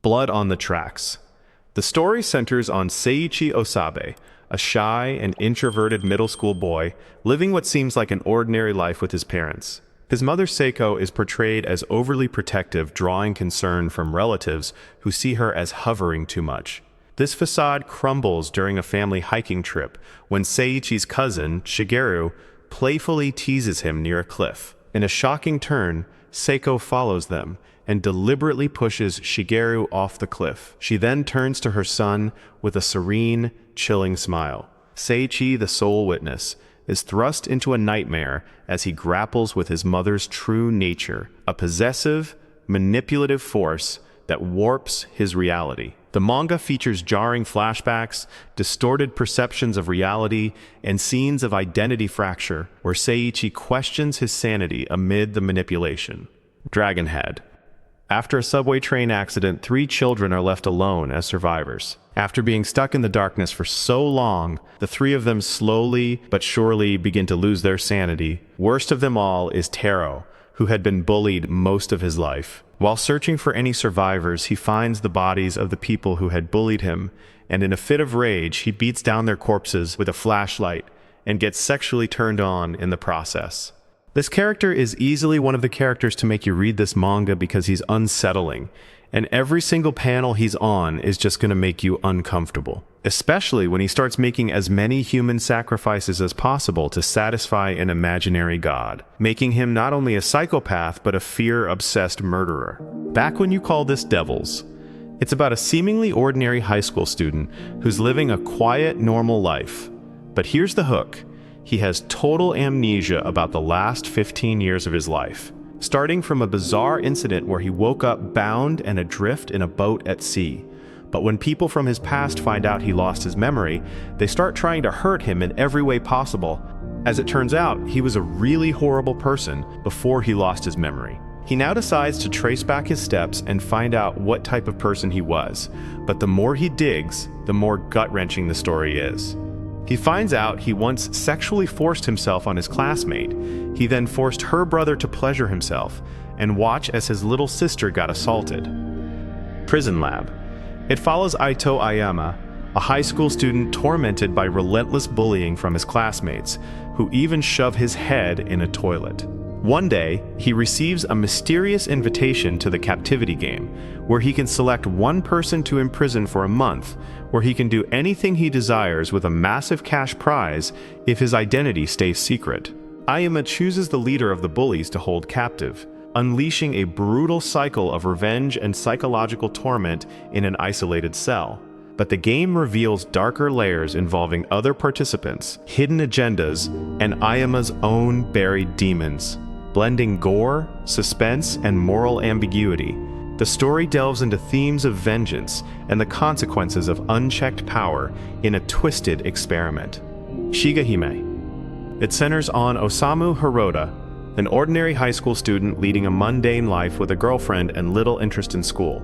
Blood on the Tracks. The story centers on Seiichi Osabe, a shy and introverted middle school boy living what seems like an ordinary life with his parents. His mother Seiko is portrayed as overly protective, drawing concern from relatives who see her as hovering too much. This facade crumbles during a family hiking trip when Seiichi's cousin, Shigeru, playfully teases him near a cliff. In a shocking turn, Seiko follows them and deliberately pushes Shigeru off the cliff. She then turns to her son with a serene, chilling smile. Seiichi, the sole witness, is thrust into a nightmare as he grapples with his mother's true nature, a possessive, manipulative force that warps his reality. The manga features jarring flashbacks, distorted perceptions of reality, and scenes of identity fracture, where Seiichi questions his sanity amid the manipulation. Dragonhead. After a subway train accident, 3 children are left alone as survivors. After being stuck in the darkness for so long, the 3 of them slowly but surely begin to lose their sanity. Worst of them all is Taro, who had been bullied most of his life. While searching for any survivors, he finds the bodies of the people who had bullied him, and in a fit of rage, he beats down their corpses with a flashlight and gets sexually turned on in the process. This character is easily one of the characters to make you read this manga because he's unsettling, and every single panel he's on is just going to make you uncomfortable, especially when he starts making as many human sacrifices as possible to satisfy an imaginary god, making him not only a psychopath but a fear-obsessed murderer. Back when you call this Devils, it's about a seemingly ordinary high school student who's living a quiet, normal life. But here's the hook. He has total amnesia about the last 15 years of his life, starting from a bizarre incident where he woke up bound and adrift in a boat at sea. But when people from his past find out he lost his memory, they start trying to hurt him in every way possible. As it turns out, he was a really horrible person before he lost his memory. He now decides to trace back his steps and find out what type of person he was. But the more he digs, the more gut-wrenching the story is. He finds out he once sexually forced himself on his classmate. He then forced her brother to pleasure himself and watch as his little sister got assaulted. Prison Lab. It follows Aito Ayama, a high school student tormented by relentless bullying from his classmates, who even shove his head in a toilet. One day, he receives a mysterious invitation to the captivity game, where he can select one person to imprison for a month, where he can do anything he desires with a massive cash prize if his identity stays secret. Ayama chooses the leader of the bullies to hold captive, unleashing a brutal cycle of revenge and psychological torment in an isolated cell. But the game reveals darker layers involving other participants, hidden agendas, and Ayama's own buried demons. Blending gore, suspense, and moral ambiguity, the story delves into themes of vengeance and the consequences of unchecked power in a twisted experiment. Shigehime. It centers on Osamu Hirota, an ordinary high school student leading a mundane life with a girlfriend and little interest in school,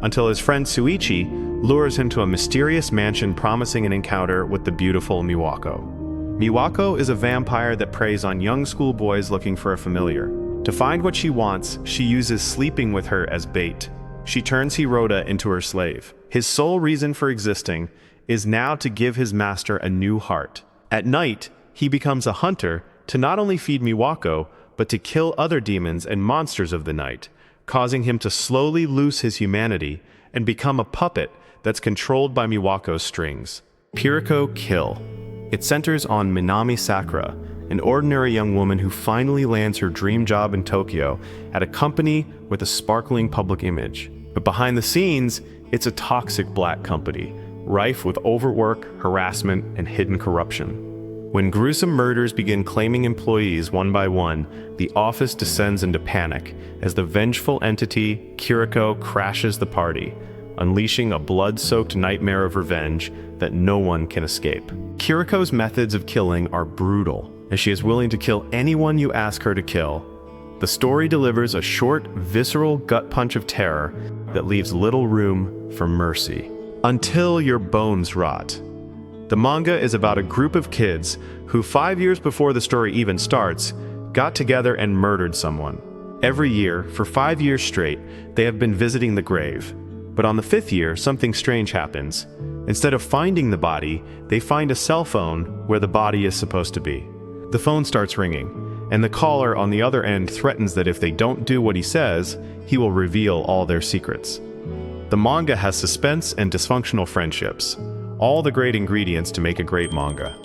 until his friend Suichi lures him to a mysterious mansion promising an encounter with the beautiful Miwako. Miwako is a vampire that preys on young schoolboys looking for a familiar. To find what she wants, she uses sleeping with her as bait. She turns Hirota into her slave. His sole reason for existing is now to give his master a new heart. At night, he becomes a hunter to not only feed Miwako, but to kill other demons and monsters of the night, causing him to slowly lose his humanity and become a puppet that's controlled by Miwako's strings. Piriko Kill. It centers on Minami Sakura, an ordinary young woman who finally lands her dream job in Tokyo at a company with a sparkling public image. But behind the scenes, it's a toxic black company, rife with overwork, harassment, and hidden corruption. When gruesome murders begin claiming employees one by one, the office descends into panic as the vengeful entity, Kiriko, crashes the party, unleashing a blood-soaked nightmare of revenge that no one can escape. Kiriko's methods of killing are brutal, as she is willing to kill anyone you ask her to kill. The story delivers a short, visceral gut punch of terror that leaves little room for mercy. Until your bones rot. The manga is about a group of kids who 5 years before the story even starts, got together and murdered someone. Every year, for 5 years straight, they have been visiting the grave. But on the 5th year, something strange happens. Instead of finding the body, they find a cell phone where the body is supposed to be. The phone starts ringing, and the caller on the other end threatens that if they don't do what he says, he will reveal all their secrets. The manga has suspense and dysfunctional friendships, all the great ingredients to make a great manga.